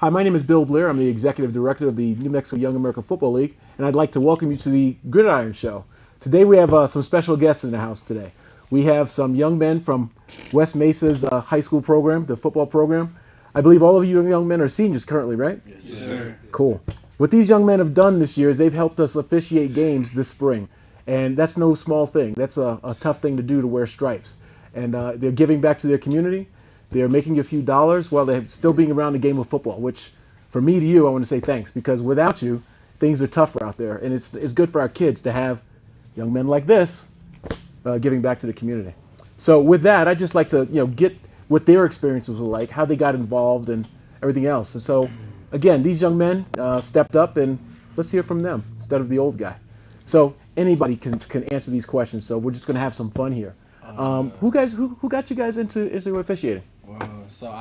Hi, my name is Bill Blair. I'm the Executive Director of the New Mexico Young American Football League, and I'd like to welcome you to the Gridiron Show. Today we have some special guests in the house today. We have some young men from West Mesa's high school program, the football program. I believe all of you young men are seniors currently, right? Yes, sir. Cool. What these young men have done this year is they've helped us officiate games this spring, and that's no small thing. That's a tough thing to do, to wear stripes. And they're giving back to their community. They're making a few dollars while they're still being around the game of football, which for me to you, I want to say thanks, because without you, things are tougher out there. And it's good for our kids to have young men like this giving back to the community. So with that, I'd just like to get what their experiences were like, how they got involved, and everything else. And so, again, these young men stepped up, and let's hear from them instead of the old guy. So anybody can answer these questions. So we're just going to have some fun here. Who got you guys into officiating? Well, so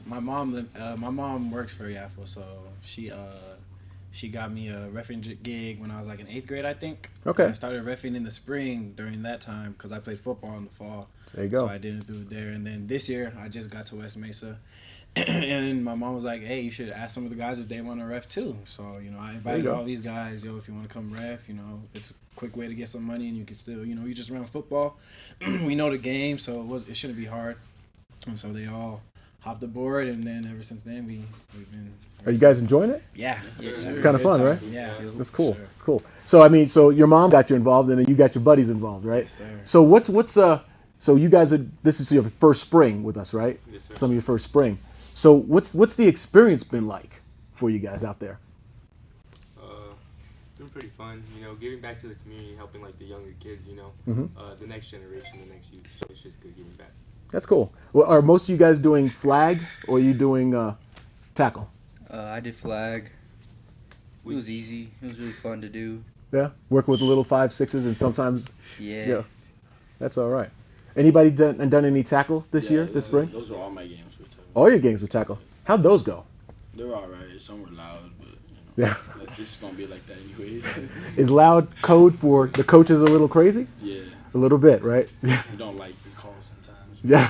my mom works for YAFL, so she got me a reffing gig when I was like in 8th grade, I think. Okay. I started reffing in the spring during that time because I played football in the fall. There you go. So I didn't do it there, and then this year I just got to West Mesa, and my mom was like, "Hey, you should ask some of the guys if they want to ref too." So I invited all these guys. If you want to come ref, it's a quick way to get some money, and you can still, you just run football. We know the game, so it shouldn't be hard. And so they all hopped aboard, and then ever since then we've been. Are you guys enjoying it? Yeah. It's kind of fun, right? Yeah. That's cool. Sure. It's cool. So so your mom got you involved, and then you got your buddies involved, right? Yes, sir. So so you guys this is your first spring with us, right? Yes, sir. Some of your first spring. So what's the experience been like for you guys out there? Been pretty fun, giving back to the community, helping like the younger kids, the next generation, the next youth. So it's just good giving back. That's cool. Well, are most of you guys doing flag, or are you doing tackle? I did flag. It was easy. It was really fun to do. Yeah, working with the little 5, 6s, and sometimes. Yeah. That's all right. Anybody done any tackle this year, this spring? Those are all my games with tackle. All your games with tackle. How'd those go? They're all right. Some were loud, but Yeah. that's just gonna be like that anyways. Is loud code for the coaches a little crazy? Yeah, A little bit, right? you don't like the call sometimes. Yeah,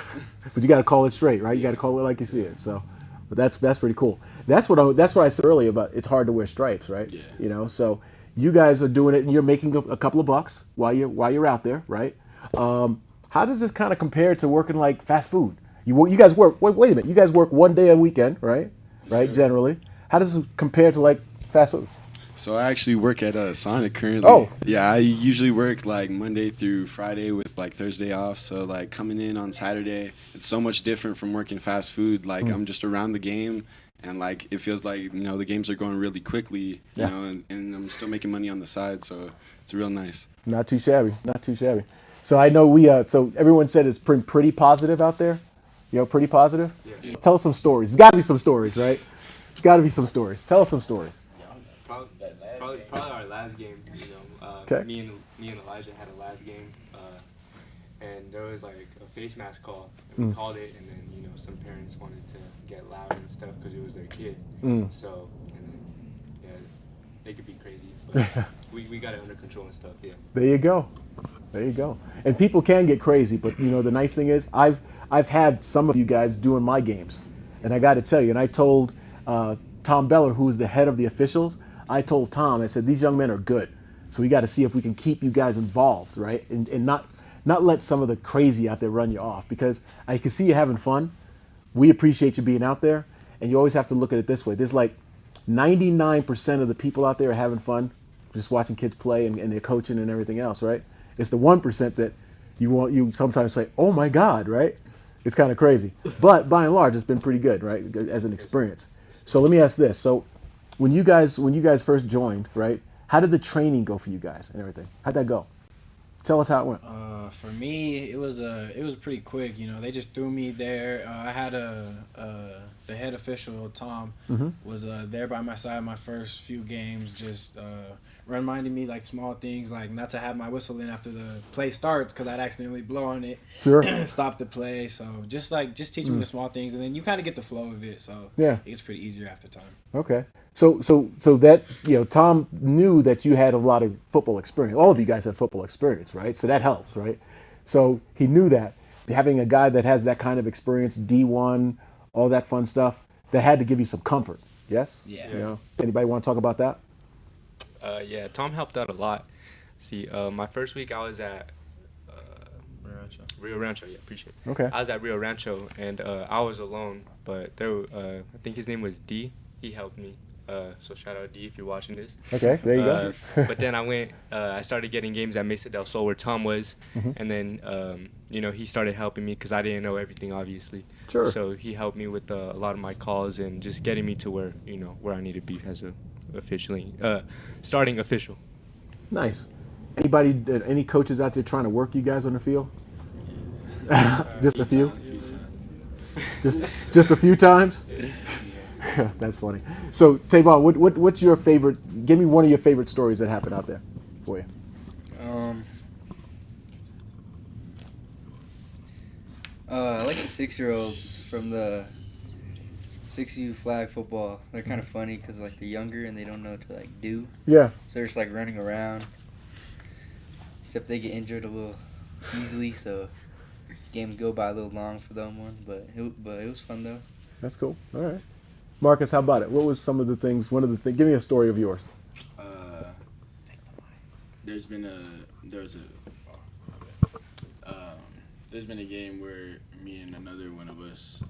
but you got to call it straight, right? You got to call it like you see it. So, but that's pretty cool. That's what I said earlier about it's hard to wear stripes, right? Yeah. So you guys are doing it, and you're making a couple of bucks while you're out there, right? How does this kind of compare to working like fast food? You guys work. Wait a minute. You guys work one day a weekend, right? Right, sir. Generally. How does this compare to like fast food? So I actually work at Sonic currently. Oh. Yeah, I usually work like Monday through Friday with like Thursday off. So like coming in on Saturday, it's so much different from working fast food. Like I'm just around the game, and like it feels like the games are going really quickly. You know, and I'm still making money on the side, so it's real nice. Not too shabby. Not too shabby. So I know so everyone said it's pretty positive out there. Pretty positive. Yeah. Tell us some stories. There's got to be some stories, right? There's got to be some stories. Tell us some stories. Probably our last game. Okay. Me and Elijah had a last game, and there was like a face mask call. And we called it, and then some parents wanted to get loud and stuff because it was their kid. So they could be crazy, but we got it under control and stuff. Yeah. There you go. And people can get crazy, but the nice thing is I've had some of you guys doing my games, and I got to tell you, and I told Tom Beller, who is the head of the officials, I told Tom, I said, these young men are good, so we got to see if we can keep you guys involved, right? And not let some of the crazy out there run you off, because I can see you having fun. We appreciate you being out there, and you always have to look at it this way. There's like 99% of the people out there are having fun, just watching kids play and they're coaching and everything else, right? It's the 1% that you sometimes say, oh my God, right? It's kind of crazy. But by and large, it's been pretty good, right, as an experience. So let me ask this. So when you guys first joined, right, how did the training go for you guys and everything? How'd that go? Tell us how it went. For me, it was pretty quick. They just threw me there. I had the head official, Tom, was there by my side my first few games, just reminding me like small things, like not to have my whistle in after the play starts because I'd accidentally blow on it, stop the play. So just teach me the small things, and then you kind of get the flow of it. So it gets pretty easier after time. Okay. So that Tom knew that you had a lot of football experience. All of you guys have football experience, right? So that helps, right? So he knew that having a guy that has that kind of experience, D1, all that fun stuff, that had to give you some comfort. Yes. Yeah. You know, anybody want to talk about that? Yeah, Tom helped out a lot. See, my first week I was at Rio Rancho. Yeah, appreciate it. Okay. I was at Rio Rancho, and I was alone, but there, I think his name was D. He helped me. So shout out D if you're watching this. Okay. There you go. But then I started getting games at Mesa del Sol where Tom was, and then he started helping me because I didn't know everything, obviously. Sure. So he helped me with a lot of my calls and just getting me to where I need to be as a starting official. Nice. Any coaches out there trying to work you guys on the field? Just a few. Just a few times. That's funny. So Tavon, what's your favorite? Give me one of your favorite stories that happened out there for you. I like the 6-year-olds from the 6U flag football. They're kind of funny because like they're younger and they don't know what to like do. Yeah. So they're just like running around. Except they get injured a little easily, so games go by a little long for them but it was fun though. That's cool. All right. Marcus, how about it? What was some of the things? Give me a story of yours. There's been a game where me and another one of us,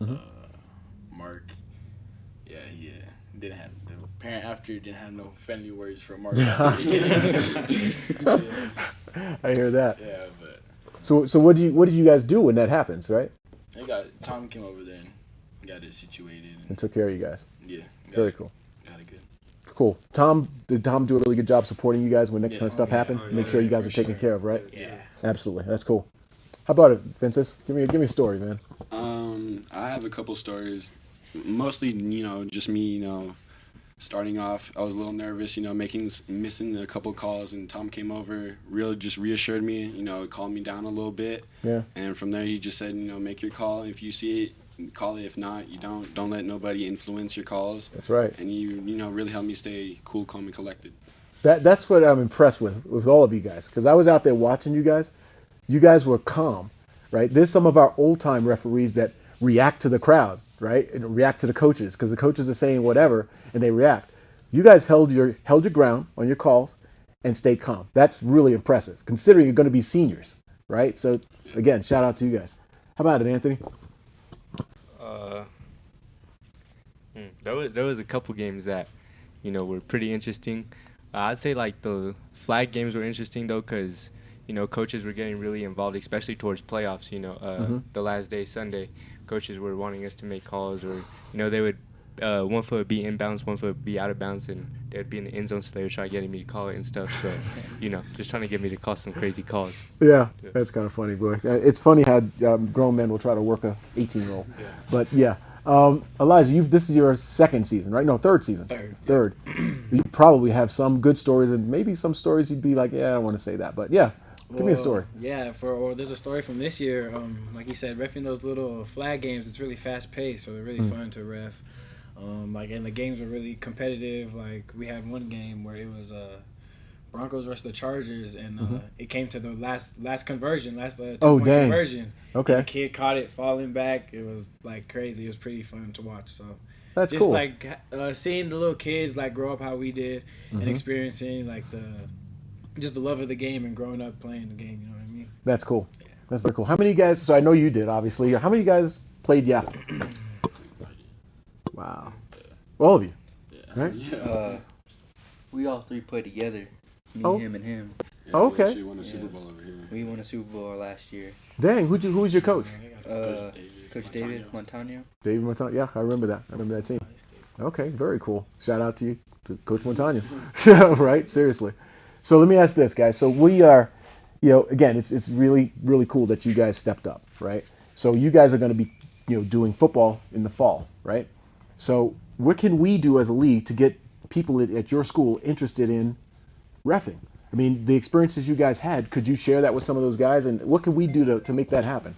Mark, he didn't have the parent after didn't have no friendly words for Mark. After the game. I hear that. Yeah, but So what did you guys do when that happens, right? Tom came over there and got it situated. And took care of you guys. Yeah. Very cool. Got it good. Cool. Did Tom do a really good job supporting you guys when that kind of stuff happened? Make sure you guys are taken care of, right? Yeah. Absolutely. That's cool. How about it, Vinces? Give me a story, man. I have a couple stories. Mostly, just me, starting off. I was a little nervous, missing a couple calls, and Tom came over, really just reassured me, calmed me down a little bit. Yeah. And from there, he just said, make your call. If you see it, call it. If not, you don't. Don't let nobody influence your calls. That's right. And you really helped me stay cool, calm, and collected. That's what I'm impressed with all of you guys, because I was out there watching you guys. You guys were calm, right? There's some of our old-time referees that react to the crowd, right, and react to the coaches because the coaches are saying whatever and they react. You guys held your ground on your calls and stayed calm. That's really impressive, considering you're going to be seniors, right? So again, shout out to you guys. How about it, Anthony? There was a couple games that were pretty interesting. I'd say like the flag games were interesting though, because coaches were getting really involved, especially towards playoffs. The last day, Sunday, coaches were wanting us to make calls, or they would one foot would be inbounds, one foot would be out of bounds, and they'd be in the end zone, so they would try getting me to call it and stuff. So just trying to get me to call some crazy calls. Yeah, that's kind of funny, boy. It's funny how grown men will try to work a 18-year-old. Yeah. But yeah. Elijah, this is your second season, right? No, third season. Third. You probably have some good stories, and maybe some stories you'd be like, yeah, I don't want to say that. But yeah, give me a story. Yeah, there's a story from this year. Like you said, reffing those little flag games, it's really fast paced, so they're really fun to ref. And the games are really competitive. Like we had one game where it was Broncos versus the Chargers, and it came to the last conversion, two-point conversion. Okay. And the kid caught it falling back. It was like crazy. It was pretty fun to watch. So that's just cool. Like seeing the little kids like grow up how we did, and experiencing like the love of the game and growing up playing the game. You know what I mean? That's cool. Yeah. That's very cool. How many guys? So I know you did, obviously. How many guys played YAFL? Wow. All of you. Yeah. Right? Yeah. We all three played together. Me, him, and him. Yeah, okay. We actually won a Super Bowl over here. We won a Super Bowl last year. Dang. Who was your coach? Coach David Montano. David Montano. Yeah, I remember that. I remember that team. Okay, very cool. Shout out to you, to Coach Montano. Right? Seriously. So let me ask this, guys. So we are, again, it's really, really cool that you guys stepped up, right? So you guys are going to be, doing football in the fall, right? So what can we do as a league to get people at your school interested in reffing? I mean, the experiences you guys had, could you share that with some of those guys? And what can we do to make that happen?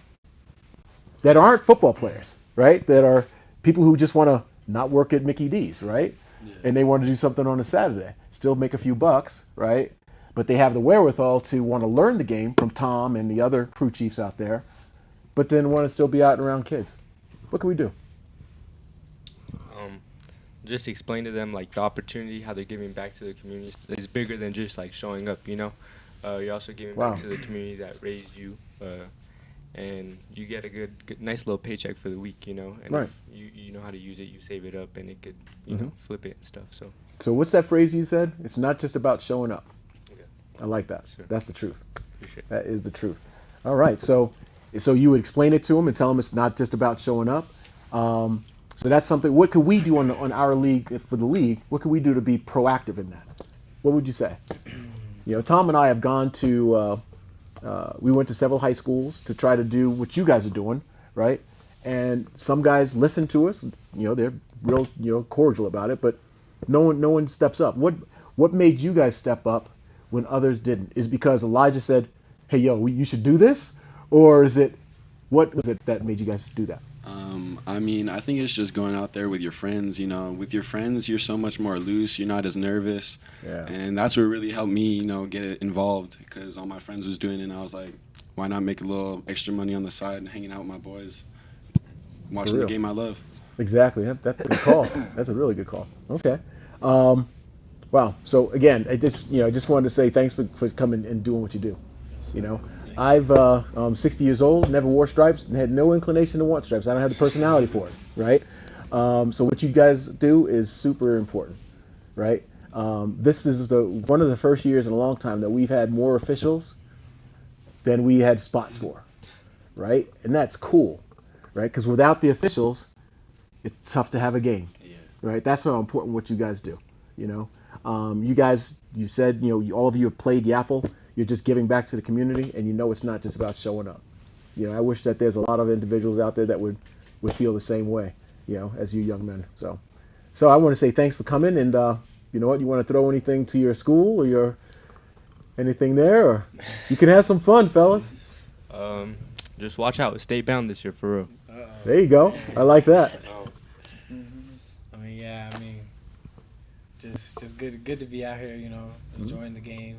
That aren't football players, right? That are people who just want to not work at Mickey D's, right? Yeah. And they want to do something on a Saturday, still make a few bucks, right? But they have the wherewithal to want to learn the game from Tom and the other crew chiefs out there, but then want to still be out and around kids. What can we do? just explain to them like the opportunity, how they're giving back to the community is bigger than just like showing up. You're also giving Wow. back to the community that raised you, and you get a good, nice little paycheck for the week. And Right. if you know how to use it, you save it up, and it could flip it and stuff. So So what's that phrase you said? It's not just about showing up. yeah, I like that. Sure. That's the truth. appreciate it. That is the truth. All right. So you would explain it to them and tell them it's not just about showing up. So that's something. What could we do on our league, for the league? What could we do to be proactive in that? What would you say? Tom and I have gone to. We went to several high schools to try to do what you guys are doing, right? And some guys listen to us. They're real, cordial about it, but no one steps up. What made you guys step up when others didn't? Is it because Elijah said, "Hey, you should do this," or is it what was it that made you guys do that? I think it's just going out there with your friends. With your friends, you're so much more loose. You're not as nervous. Yeah. And that's what really helped me, get it involved, because all my friends was doing it, and I was like, why not make a little extra money on the side and hanging out with my boys, watching the real. game I love. Exactly. That's a good call. That's a really good call. Okay. Wow. So again, I just wanted to say thanks for coming and doing what you do. I'm 60 years old, never wore stripes, and had no inclination to want stripes. I don't have the personality for it, right? So what you guys do is super important, right? This is one of the first years in a long time that we've had more officials than we had spots for, right? And that's cool, right? Because without the officials, it's tough to have a game, right? That's how important what you guys do, You guys, you said, all of you have played YAFL. You're just giving back to the community, and it's not just about showing up. I wish that there's a lot of individuals out there that would feel the same way, as you young men. So I want to say thanks for coming, and you know what? You want to throw anything to your school or anything there, or you can have some fun, fellas. Just watch out, stay bound this year for real. There you go. I like that. Just good to be out here, enjoying the game.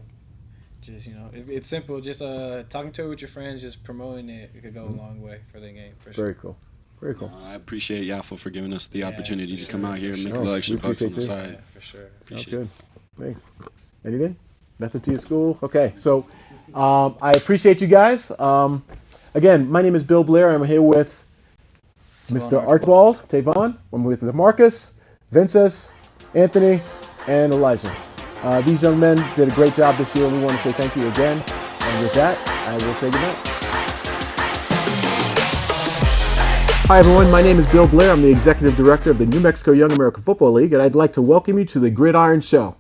Just, it's simple. Just talking to it with your friends, just promoting it. It could go a long way for the game, for sure. Very cool. Very cool. I appreciate YAFL for giving us the opportunity to come out here and make a sure. little extra We bucks on the appreciate side. Yeah, for sure. Sounds Appreciate good. Thanks. Anything? Nothing to your school? Okay. So I appreciate you guys. Again, my name is Bill Blair. I'm here with Mr. Archibald Tavon. I'm with Marcus, Vinces, Anthony, and Elijah. These young men did a great job this year, and we want to say thank you again. And with that, I will say goodnight. Hi, everyone. My name is Bill Blair. I'm the Executive Director of the New Mexico Young American Football League, and I'd like to welcome you to the Gridiron Show.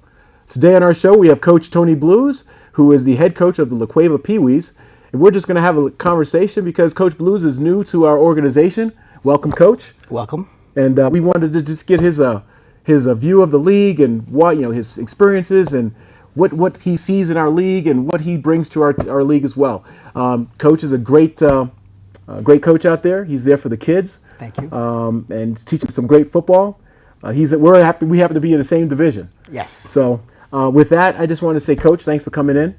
Today on our show, we have Coach Tony Bleus, who is the head coach of the La Cueva Pee-wees, and we're just going to have a conversation because Coach Bleus is new to our organization. Welcome, Coach. Welcome. And we wanted to just get his view of the league and what his experiences and what he sees in our league and what he brings to our league as well. Coach is a great coach out there. He's there for the kids. Thank you. And teaching some great football. We happen to be in the same division. Yes. So with that, I just want to say, Coach, thanks for coming in.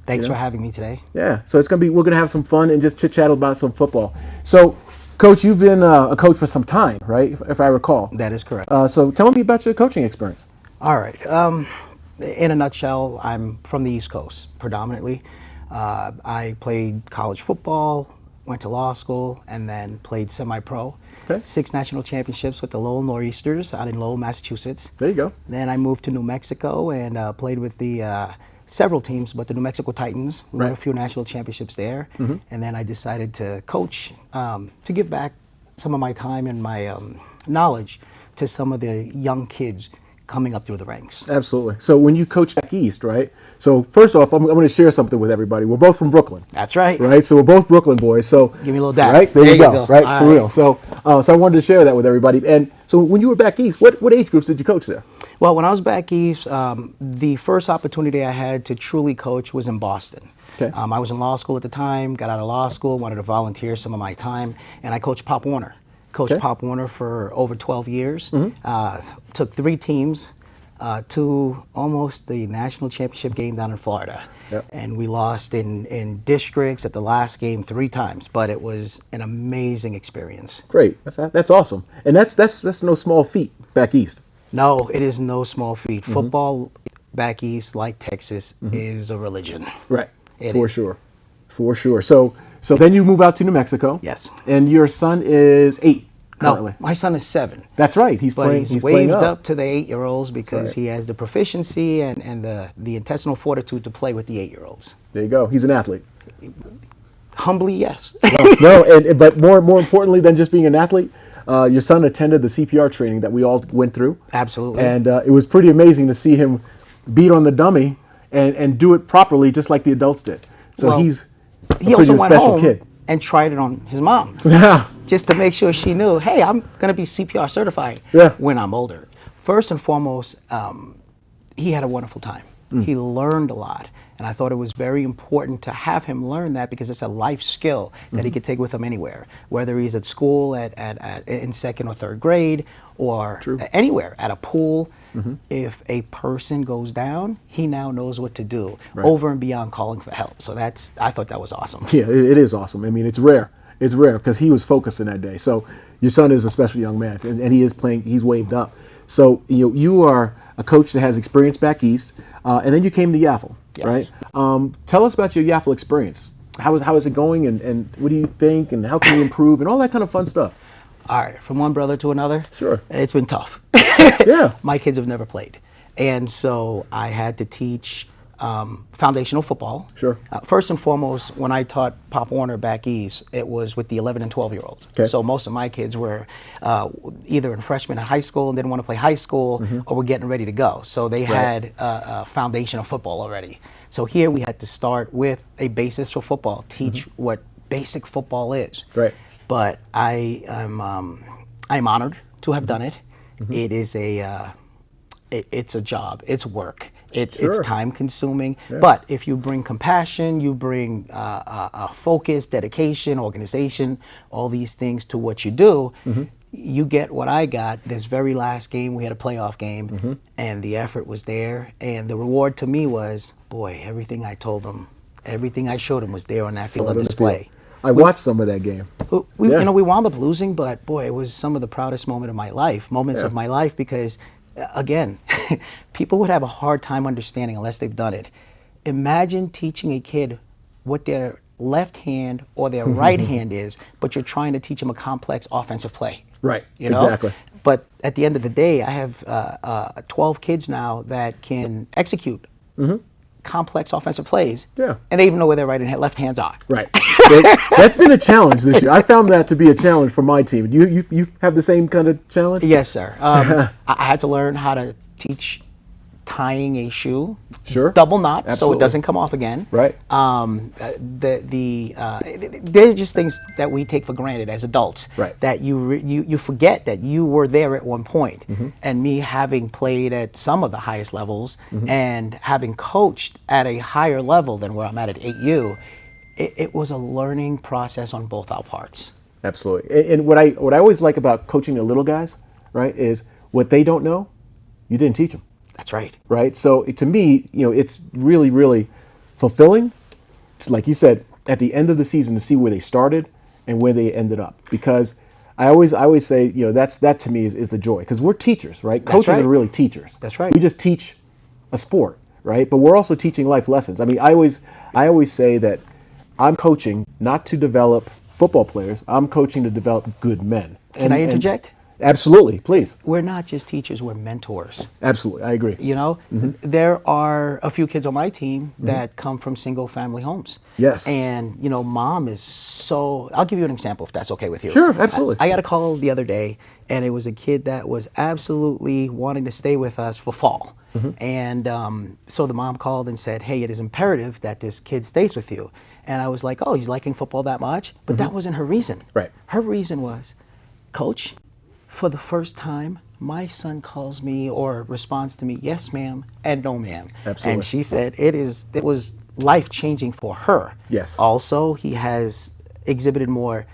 Thanks for having me today. Yeah. So we're gonna have some fun and just chit chat about some football. So, Coach, you've been a coach for some time, right? If I recall. That is correct. So tell me about your coaching experience. All right. In a nutshell, I'm from the East Coast predominantly. I played college football, went to law school, and then played semi-pro. Okay. 6 national championships with the Lowell Nor'easters out in Lowell, Massachusetts. There you go. Then I moved to New Mexico and played with the several teams, but the New Mexico Titans. We won a few national championships there. Mm-hmm. And then I decided to coach to give back some of my time and my knowledge to some of the young kids coming up through the ranks. Absolutely. So when you coach back east, right? So first off, I'm going to share something with everybody. We're both from Brooklyn. That's right. Right. So we're both Brooklyn boys. So give me a little dab. Right there, you go. Bill. Right, all for real. So I wanted to share that with everybody. And so when you were back east, what age groups did you coach there? Well, when I was back east, the first opportunity I had to truly coach was in Boston. Okay. I was in law school at the time, got out of law school, wanted to volunteer some of my time, and I coached Pop Warner. Coached Pop Warner for over 12 years. Mm-hmm. Took 3 teams to almost the national championship game down in Florida. Yep. And we lost in districts at the last game 3 times, but it was an amazing experience. Great. That's awesome. And that's no small feat back east. No, it is no small feat. Football back east, like Texas, is a religion. Right. It For is. sure. For sure. So then you move out to New Mexico. Yes. And your son is 8 currently. No, my son is 7. That's right. He's But playing. he's playing waved up to the 8-year-olds because right. he has the proficiency and the intestinal fortitude to play with the 8-year-olds. There you go. He's an athlete. Humbly, yes. No, but more importantly than just being an athlete, your son attended the CPR training that we all went through. Absolutely. And it was pretty amazing to see him beat on the dummy and do it properly, just like the adults did. So Well, he's a He also pretty went special home kid. and tried it on his mom. Yeah. Just to make sure she knew, hey, I'm going to be CPR certified Yeah. when I'm older. First and foremost, he had a wonderful time. He learned a lot. And I thought it was very important to have him learn that because it's a life skill that he could take with him anywhere, whether he's at school in 2nd or 3rd grade or anywhere, at a pool. If a person goes down, he now knows what to do over and beyond calling for help. So I thought that was awesome. Yeah, it is awesome. I mean, it's rare. It's rare because he was focusing that day. So your son is a special young man, and he is playing. He's waved up. So you are a coach that has experience back east, and then you came to YAFL, Yes. right? Tell us about your YAFL experience. How is it going, and what do you think, and how can you improve, and all that kind of fun stuff. All right, from one brother to another. Sure. It's been tough. Yeah. My kids have never played. And so I had to teach foundational football. Sure. First and foremost, when I taught Pop Warner back east, it was with the 11 and 12-year-olds. Okay. So most of my kids were either in freshman in high school and didn't want to play high school, or were getting ready to go. So they had a foundation of football already. So here we had to start with a basis for football, teach what basic football is. Right. But I'm honored to have done it. It is it's a job. It's work. It's Sure. time consuming. But if you bring compassion, you bring focus, dedication, organization, all these things to what you do, you get what I got. This very last game, we had a playoff game, and the effort was there. And the reward to me was, boy, everything I told them, everything I showed them was there on that field Saw of it on the display. field. I watched some of that game. We Yeah. we wound up losing, but boy, it was some of the proudest moments of my life because, again, people would have a hard time understanding unless they've done it. Imagine teaching a kid what their left hand or their right hand is, but you're trying to teach them a complex offensive play. Right. You know? Exactly. But at the end of the day, I have 12 kids now that can execute complex offensive plays. Yeah. And they even know where their right and left hands are. Right. That's been a challenge this year. I found that to be a challenge for my team. Do you have the same kind of challenge? Yes, sir. I had to learn how to teach tying a shoe. Sure. Double knot, so Absolutely. it doesn't come off again. Right. They're just things that we take for granted as adults. Right. That you forget that you were there at one point. And me having played at some of the highest levels and having coached at a higher level than where I'm at 8U, it was a learning process on both our parts. Absolutely. And what I always like about coaching the little guys, right, is what they don't know, you didn't teach them. That's right. Right. So to me, it's really, really fulfilling. Like you said, at the end of the season to see where they started and where they ended up. Because I always say, that to me is the joy. Because we're teachers, right? That's Coaches right. are really teachers. That's right. We just teach a sport, right? But we're also teaching life lessons. I mean, I always say that I'm coaching not to develop football players. I'm coaching to develop good men. Can I interject? Absolutely, please. We're not just teachers, we're mentors. Absolutely, I agree. There are a few kids on my team that come from single family homes. Yes. And, mom is so, I'll give you an example if that's okay with you. Sure, absolutely. I got a call the other day, and it was a kid that was absolutely wanting to stay with us for fall. And so the mom called and said, hey, it is imperative that this kid stays with you. And I was like, oh, he's liking football that much? But that wasn't her reason. Right. Her reason was, Coach, for the first time, my son calls me or responds to me, yes, ma'am, and no, ma'am. Absolutely. And she said it was life-changing for her. Yes. Also, he has exhibited more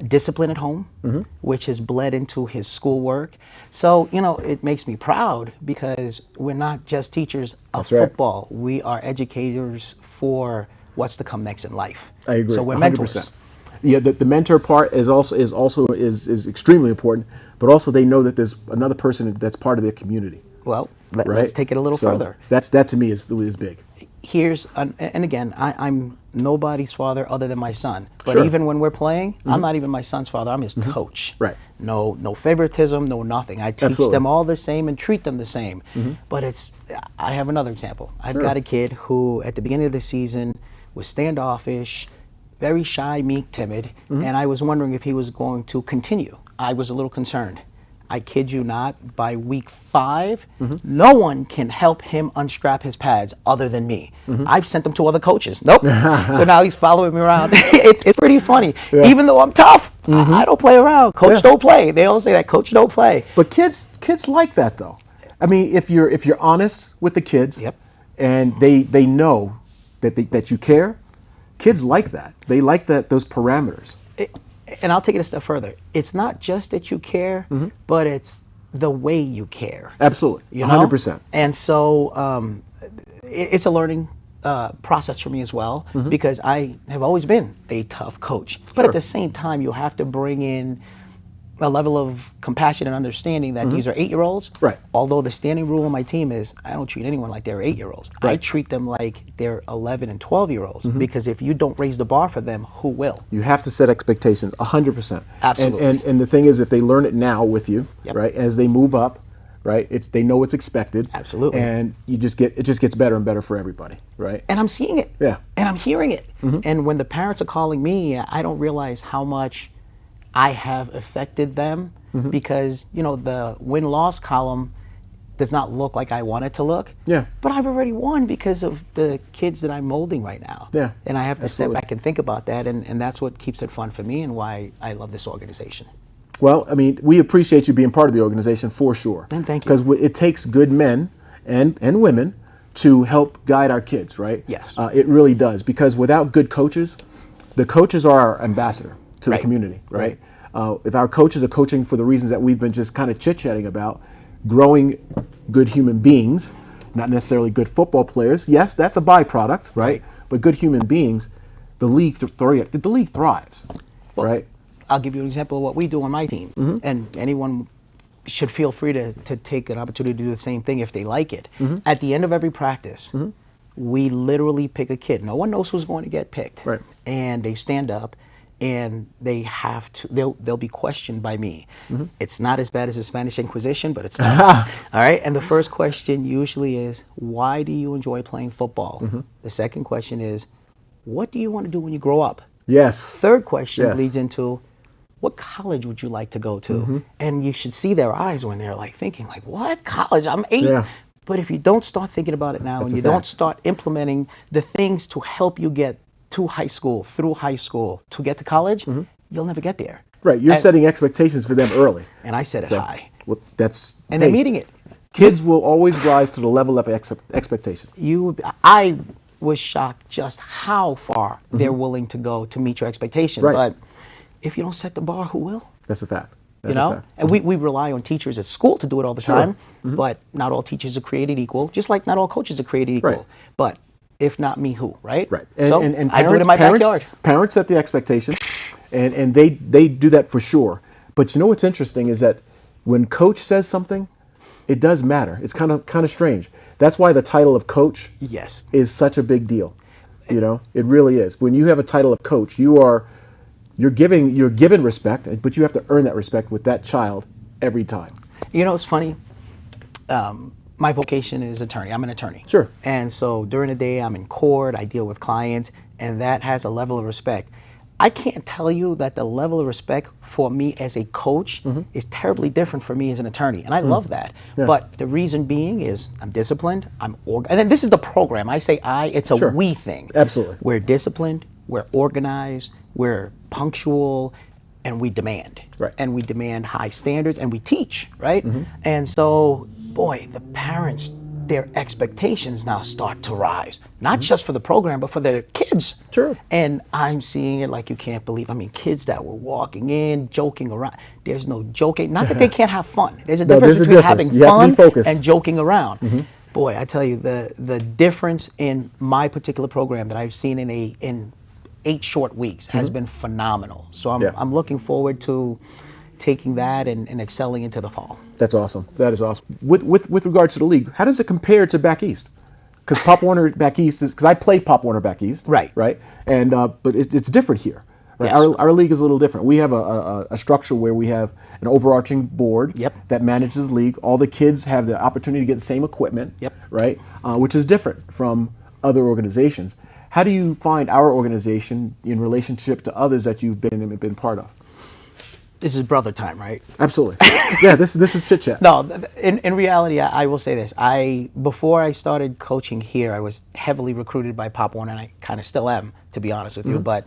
discipline at home, which has bled into his schoolwork. So, it makes me proud because we're not just teachers of That's right. football. We are educators for what's to come next in life. I agree. So we're 100%. mentors. Yeah, the mentor part is extremely important, but also they know that there's another person that's part of their community. Well, Right? let's take it a little So further. that to me is big. And again, I'm nobody's father other than my son. But Sure. even when we're playing, I'm not even my son's father. I'm his coach. Right. No favoritism, no nothing. I teach Absolutely. them all the same and treat them the same. But I have another example. I've Sure. got a kid who, at the beginning of the season, was standoffish, very shy, meek, timid, and I was wondering if he was going to continue. I was a little concerned. I kid you not, by week 5, no one can help him unstrap his pads other than me. I've sent him to other coaches. Nope. So now he's following me around. It's pretty funny. Yeah. Even though I'm tough, I don't play around. Coach Yeah. don't play. They all say that, coach don't play. But kids like that though. I mean, if you're honest with the kids, Yep. and they know that you care, kids like that. They like those parameters. And I'll take it a step further. It's not just that you care, but it's the way you care. Absolutely, You know? 100%. And so it's a learning process for me as well, because I have always been a tough coach. But Sure. at the same time, you have to bring in a level of compassion and understanding that these are 8-year-olds. Right. Although the standing rule on my team is I don't treat anyone like they're 8-year-olds. I Right. treat them like they're 11 and 12-year-olds, because if you don't raise the bar for them, who will? You have to set expectations, 100%. Absolutely. And the thing is, if they learn it now with you, Yep. right, as they move up, right, they know what's expected. Absolutely. And it just gets better and better for everybody, right? And I'm seeing it. Yeah. And I'm hearing it. And when the parents are calling me, I don't realize how much I have affected them, because, the win-loss column does not look like I want it to look. Yeah. But I've already won because of the kids that I'm molding right now. Yeah, And I have to absolutely. step back and think about that. And that's what keeps it fun for me and why I love this organization. Well, I mean, we appreciate you being part of the organization for sure. And thank you. Because it takes good men and women to help guide our kids, right? Yes. It really does. Because without good coaches, the coaches are our ambassador to Right. the community, right? If our coaches are coaching for the reasons that we've been just kind of chit-chatting about, growing good human beings, not necessarily good football players. Yes, that's a byproduct, right? But good human beings, the league thrives, right? I'll give you an example of what we do on my team. And anyone should feel free to take an opportunity to do the same thing if they like it. At the end of every practice, we literally pick a kid. No one knows who's going to get picked. Right. And they stand up and they have to, they'll be questioned by me. It's not as bad as the Spanish Inquisition, but it's tough. All right. And the first question usually is, why do you enjoy playing football? The second question is, what do you want to do when you grow up? Yes. Third question Yes. leads into, what college would you like to go to? And you should see their eyes when they're like thinking like, what college? I'm 8. Yeah. But if you don't start thinking about it now That's and a you don't fact. start implementing the things to help you get to high school, through high school, to get to college, you'll never get there. Right. You're And- setting expectations for them early. And I set it So, high. well, that's And hey, they're meeting it. Kids will always rise to the level of expectation. I was shocked just how far they're willing to go to meet your expectation. Right. But if you don't set the bar, who will? That's a fact. You That's a know, fact. and we rely on teachers at school to do it all the Sure. time, but not all teachers are created equal, just like not all coaches are created equal. Right. But if not me, who, right? Right. So I do it in my backyard. Parents set the expectation, and they do that for sure. But you know what's interesting is that when coach says something, it does matter. It's kind of strange. That's why the title of coach Yes. is such a big deal. You know, it really is. When you have a title of coach, you're given respect, but you have to earn that respect with that child every time. You know, it's funny. My vocation is attorney. I'm an attorney. Sure. And so during the day, I'm in court. I deal with clients, and that has a level of respect. I can't tell you that the level of respect for me as a coach is terribly different for me as an attorney, and I love that. Yeah. But the reason being is I'm disciplined. And then this is the program. I say it's a Sure. we thing. Absolutely. We're disciplined. We're organized. We're punctual. And we demand. Right. And we demand high standards, and we teach, right? And so, boy, the parents, their expectations now start to rise, not just for the program, but for their kids. Sure. And I'm seeing it like you can't believe. I mean, kids that were walking in, joking around. There's no joking. Not that they can't have fun. There's a No, difference there's a between difference. having You have to fun be focused. and joking around. Boy, I tell you, the difference in my particular program that I've seen in 8 short weeks has been phenomenal. So Yeah. I'm looking forward to taking that and excelling into the fall. That's awesome. That is awesome. With regard to the league, how does it compare to back east? Because Pop Warner back east is, because I play Pop Warner back east. Right. Right. And but it's different here. Right? Yes. Our league is a little different. We have a structure where we have an overarching board Yep. that manages the league. All the kids have the opportunity to get the same equipment. Yep. Right. Which is different from other organizations. How do you find our organization in relationship to others that you've been part of? This is brother time, right? Absolutely. Yeah. This is chit chat. No, in reality, I will say this. Before I started coaching here, I was heavily recruited by Pop Warner, and I kind of still am, to be honest with you. But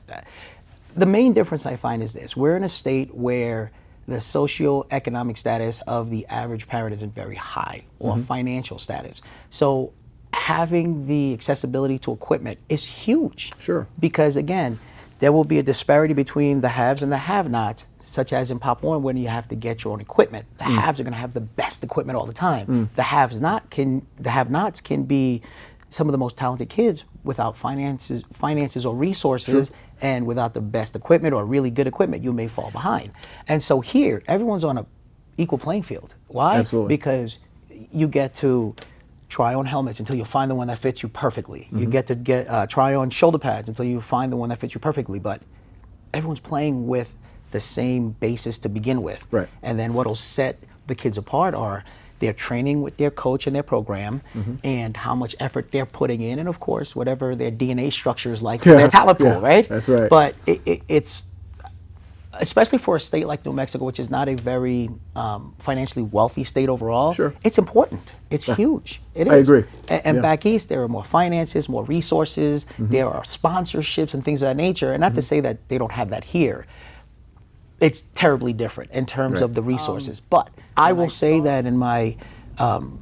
the main difference I find is this. We're in a state where the socioeconomic status of the average parent isn't very high, or financial status. So having the accessibility to equipment is huge. Sure. Because again, there will be a disparity between the haves and the have-nots, such as in Pop Warner when you have to get your own equipment. The haves are going to have the best equipment all the time. The have-nots can be some of the most talented kids without finances or resources, and without the best equipment or really good equipment, you may fall behind. And so here, everyone's on an equal playing field. Why? Absolutely. Because you get to try on helmets until you find the one that fits you perfectly. You get to try on shoulder pads until you find the one that fits you perfectly. But everyone's playing with the same basis to begin with. Right. And then what'll set the kids apart are their training with their coach and their program, and how much effort they're putting in, and of course whatever their DNA structure is like for their talent pool, right? That's right. But it's especially for a state like New Mexico, which is not a very financially wealthy state overall. Sure. It's important. It's huge. It is. I agree. And Yeah. back east, there are more finances, more resources. There are sponsorships and things of that nature. And not to say that they don't have that here. It's terribly different in terms of the resources. But I will say that in my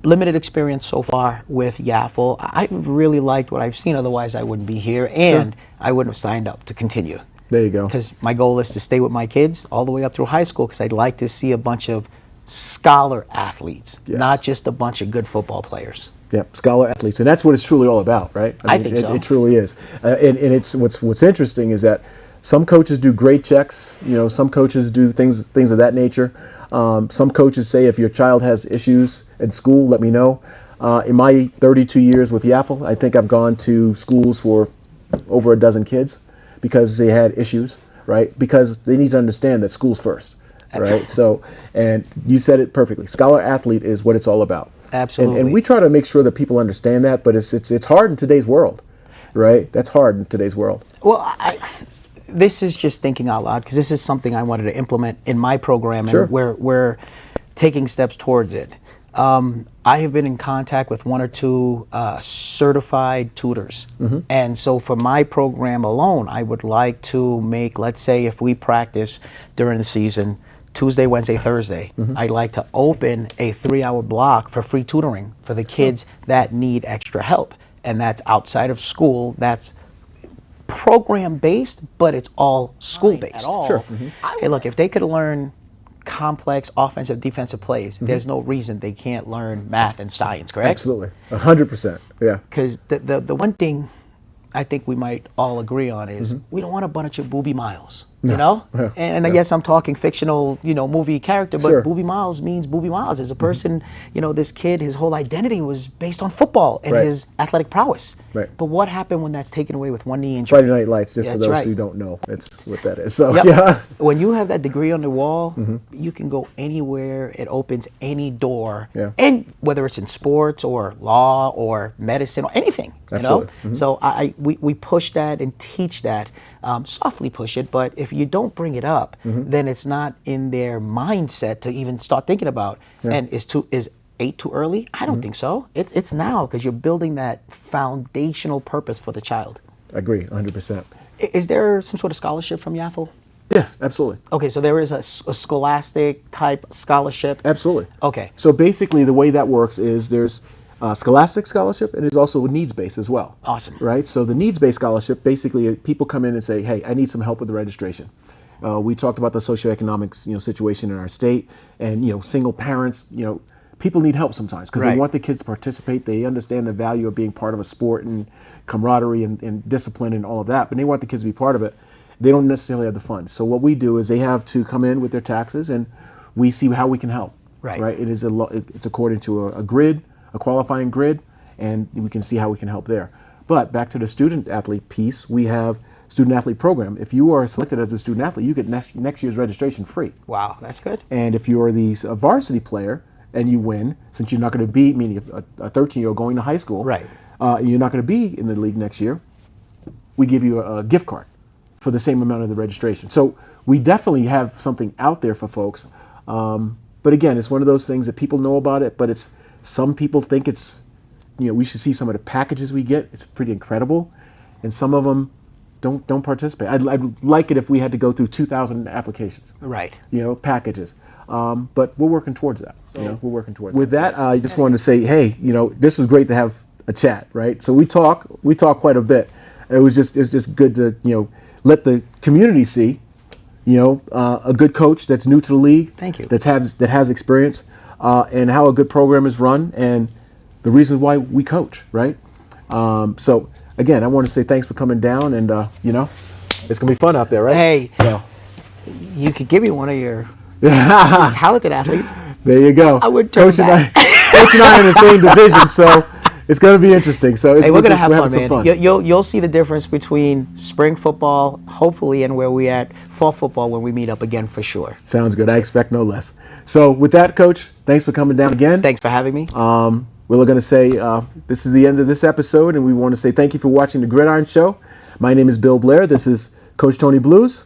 limited experience so far with YAFL, I've really liked what I've seen. Otherwise, I wouldn't be here, and I wouldn't have signed up to continue. There you go. Because my goal is to stay with my kids all the way up through high school, because I'd like to see a bunch of scholar athletes, Yes. not just a bunch of good football players. Yeah, scholar athletes, and that's what it's truly all about, right? I think it, so. It truly is, and it's what's interesting is that some coaches do great checks. You know, some coaches do things of that nature. Some coaches say, if your child has issues in school, let me know. In my 32 years with YAFL, I think I've gone to schools for over a dozen kids because they had issues, right? Because they need to understand that school's first, right? So, and you said it perfectly. Scholar athlete is what it's all about. Absolutely. And we try to make sure that people understand that, but it's hard in today's world, right? That's hard in today's world. Well, this is just thinking out loud, because this is something I wanted to implement in my program, Sure. and we're taking steps towards it. I have been in contact with 1 or 2 certified tutors. And so for my program alone, I would like to make, let's say if we practice during the season, Tuesday, Wednesday, Thursday, I'd like to open a 3-hour block for free tutoring for the kids that need extra help. And that's outside of school. That's program based, but it's all school based. Sure. Hey, look, if they could learn complex offensive, defensive plays, there's no reason they can't learn math and science, correct? Absolutely, 100%. Yeah. Because the one thing I think we might all agree on is we don't want a bunch of Booby Miles. You know, Yeah. and yes, I'm talking fictional, movie character, but Sure. Booby Miles means Booby Miles. As a person, this kid, his whole identity was based on football and Right. his athletic prowess. Right. But what happened when that's taken away with one knee injury? Friday Night Lights, just for That's those right. who don't know, that's what that is. So Yep. yeah, When you have that degree on the wall, you can go anywhere. It opens any door. Yeah. And whether it's in sports or law or medicine or anything, Absolutely. So we push that and teach that, softly push it. But if you don't bring it up, then it's not in their mindset to even start thinking about. And is 8 too early? I don't think so. It's now, because you're building that foundational purpose for the child. I agree, 100%. Is there some sort of scholarship from YAFL? Yes, absolutely. Okay, so there is a scholastic type scholarship. Absolutely. Okay. So basically, the way that works is there's a scholastic scholarship, and there's also a needs-based as well. Awesome. Right? So the needs-based scholarship, basically, people come in and say, hey, I need some help with the registration. We talked about the socioeconomic situation in our state, and single parents, people need help sometimes because Right. they want the kids to participate. They understand the value of being part of a sport and camaraderie and discipline and all of that, but they want the kids to be part of it. They don't necessarily have the funds. So what we do is they have to come in with their taxes, and we see how we can help. Right. It is it's according to a grid, a qualifying grid, and we can see how we can help there. But back to the student athlete piece, we have student athlete program. If you are selected as a student athlete, you get next year's registration free. Wow, that's good. And if you're the varsity player and you win, since you're not going to be, meaning a 13-year-old going to high school, Right. And you're not going to be in the league next year, we give you a gift card for the same amount of the registration. So we definitely have something out there for folks. But again, it's one of those things that people know about it, but some people think it's, we should see some of the packages we get. It's pretty incredible. And some of them don't participate. I'd like it if we had to go through 2,000 applications, Right. packages. But we're working towards that. We're working towards With that, I just wanted to say, hey, this was great to have a chat, right? So we talk quite a bit. It's just good to, let the community see, a good coach that's new to the league. Thank you. That has experience, and how a good program is run, and the reasons why we coach, right? So again, I want to say thanks for coming down, and it's gonna be fun out there, right? Hey. So You could give me one of your talented athletes. there you go. I would turn Coach and back. Coach and I are in the same division, so it's gonna be interesting. So Hey, we're gonna have having fun, some man. You'll see the difference between spring football, hopefully, and where we at fall football when we meet up again for sure. Sounds good. I expect no less. So with that, Coach, thanks for coming down again. Thanks for having me. We're going to say this is the end of this episode, and we want to say thank you for watching the Gridiron Show. My name is Bill Blair. This is Coach Tony Bleus,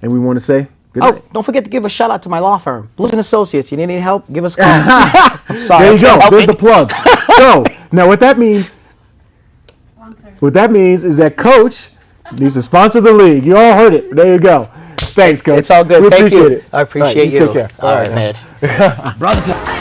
and we want to say good night. Oh, don't forget to give a shout out to my law firm, Bleus and Associates. You need any help? Give us a call. I'm sorry. There you go. Help There's me. the plug. So now what that means is that Coach needs to sponsor the league. You all heard it. There you go. Thanks, Coach. It's all good. We Thank appreciate you. it. I appreciate All right, you. Take care. All right, man. Brother.